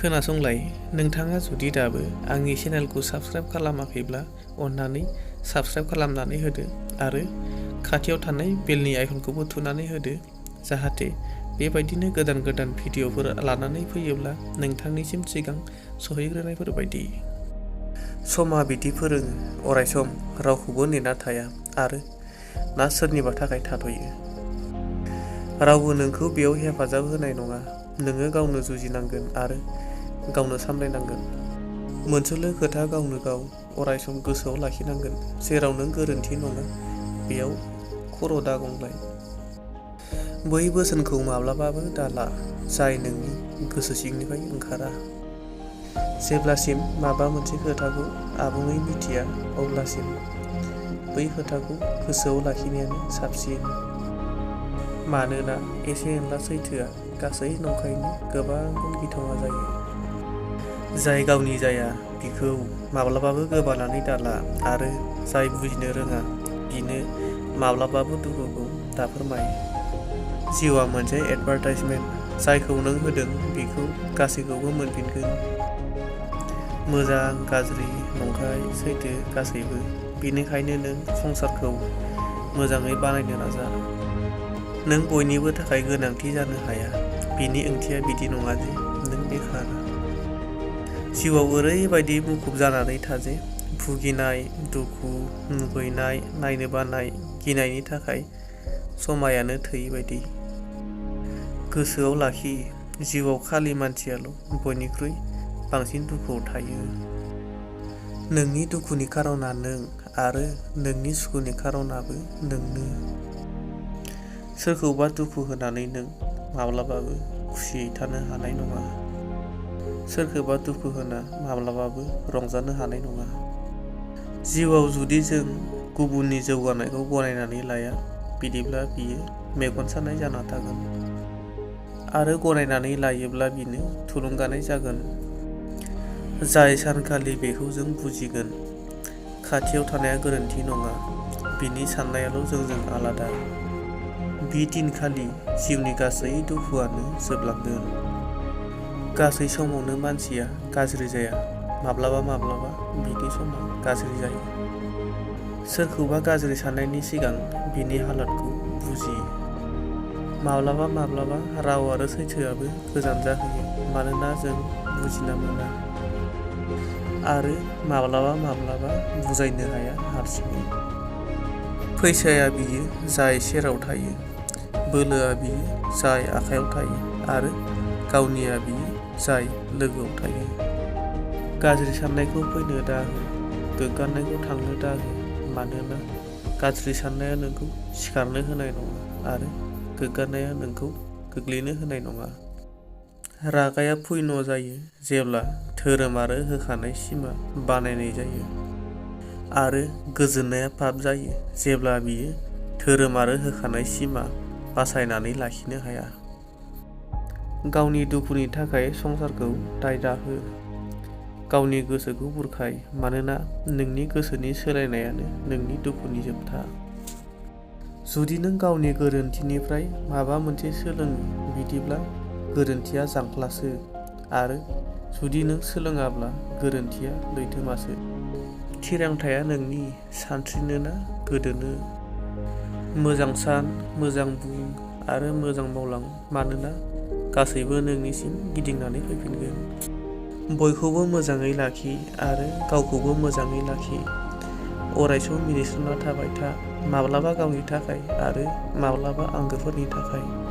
खोनासंलाय, नोंथाङा जुदि दाबो आंनि चेनेलखौ साबस्क्राइब खालामाखैब्ला अन्नानै साबस्क्राइब खालामनानै होदो आरो खाथियाव थानाय बेलनि आइकनखौबो थुनानै होदो, जाहाथे बेबायदिनो गोदान गोदान भिडिअफोर लानानै फैयोब्ला नोंथांनिसिम सिगां सहैग्रोनायफोर बायदि। समा बिदि फोरोङो, अरायसम रावखौबो नेना थाया आरो ना सोरनिबा थाखाय थाथ'यो। रावबो नोंखौ बेयाव हेफाजाब होनाय नङा। नोङो गावनो जुजिनांगोन आरो गावनो सामलायनांगोन। मोनसेल' खोथा गावनो गाव अरायसम गोसोआव लाखिनांगोन, जेराव नों गोरोन्थि नङा बेयाव खर' दागंलाय। बै बोसोनखौ माब्लाबाबो दाला जाय नोंनि गोसो सिंनिफ्राय ओंखारा। जेब्लासिम माबा मोनसे खोथाखौ आबुङै मिथिया अब्लासिम बै खोथाखौ गोसोआव लाखिनायानो साबसिन। मानोना एसे एनला सैथोआ गासै नंखायनि गोबां गुन गिथावना जायो। जाय गावनि जाया बिखौ माब्लाबाबो गोबानानै दाला आरो जाय बुजिनो रोङा बिनो माब्लाबाबो दुखुखौ दाफोरमाय। जिउआ मोनसे एडभार्टाइजमेन्ट, जायखौ नों होदों बेखौ गासैखौबो मोनफिनगोन। मोजां, गाज्रि, नंखाय, सैथो गासैबो। बेनिखायनो नों संसारखौ मोजाङै बानायनो नाजा। नों बयनिबो थाखाय गोनांथि जानो हाया। बेनि ओंथिया बिदि नङा जे नों बेखार। जिउआव ओरैबायदि मुखुब जानानै था जे भुगिनाय, दुखु, मुगैनाय, नायनो बानाय, गिनायनि थाखाय समायानो थोयि बायदि। गोसोआव लाखि, जिउआव खालि मानसियाल' बयनिख्रुइ बांसिन दुखुआव थायो। नोंनि दुखुनि खारना नों आरो नोंनि सुखुनि खारनाबो नोंनो। सोरखौबा दुखु होनानै नों माब्लाबाबो खुसियै थानो हानाय नङा। सोरखौबा दुखु होना माब्लाबाबो रंजानो हानाय नङा। जिउआव जुदि जों गुबुननि जौगानायखौ गनायनानै लाया, बिदिब्ला बियो मेगन सानाय जाना थागोन। आरो गनायनानै लायोब्ला बिनो थुलुंगानाय जागोन। जाय सानखालि बेखौ जों बुजिगोन, खाथियाव थानाया गोरोन्थि नङा, बिनि साननायाल' जोंजों आलादा, बि दिनखालि जिउनि गासै दुखुआनो जोबलांगोन। गासै समावनो मानसिया गाज्रि जाया, माब्लाबा माब्लाबा बिनि समा गाज्रि जायो। सोरखौबा गाज्रि साननायनि सिगां बिनि हालोदखौ बुजि। माब्लाबा माब्लाबा राव आरो सैथोआबो गोजान जाहैयो, मानोना जों बुजिना मोना। आरो माब्लाबा माब्लाबा बुजायनो हाया हारसिङै। फैसाया बियो जाय सेराव थायो, बोलोआ बियो जाय आखायाव थायो आरो गावनिया बियो जाय लोगोआव थायो। गाज्रि साननायखौ फैनो दाहो, गोग्गानायखौ थांनो दाहो, मानोना गाज्रि साननाया नोंखौ सिखारनो होनाय नङा आरो गोग्गानाया नोंखौ गोग्लैनो होनाय नङा। रागाया पुण्य जायो जेब्ला धोरोम आरो होखानाय सिमा बानायनाय जायो। आरो गोजोननाया पाप जायो जेब्ला बियो धोरोम आरो होखानाय सिमा बासायनानै लाखिनो हाया। गावनि दुखुनि थाखाय संसारखौ दाय दाहो। गावनि गोसोखौ बुरखाय, मानोना नोंनि गोसोनि सोलायनायानो नोंनि दुखुनि जोबथा। जुदि नों गावनि गोरोन्थिनिफ्राय माबा मोनसे सोलोङो, बिदिब्ला गोरोन्थिया जांख्लासो, आरो जुदि नों सोलोङाब्ला गोरोन्थिया लैथोमासो। थिरांथाया नोंनि, सानस्रिनो ना गोदोनो। मोजां सान, मोजां बुं आरो मोजां मावलां, मानोना गासैबो नोंनिसिम गिदिंनानै फैफिनगोन। बयखौबो मोजाङै लाखि आरो गावखौबो मोजाङै लाखि। अरायसम मिनिस्लुना थाबाय था, माब्लाबा गावनि थाखाय आरो माब्लाबा आंगोफोरनि थाखाय।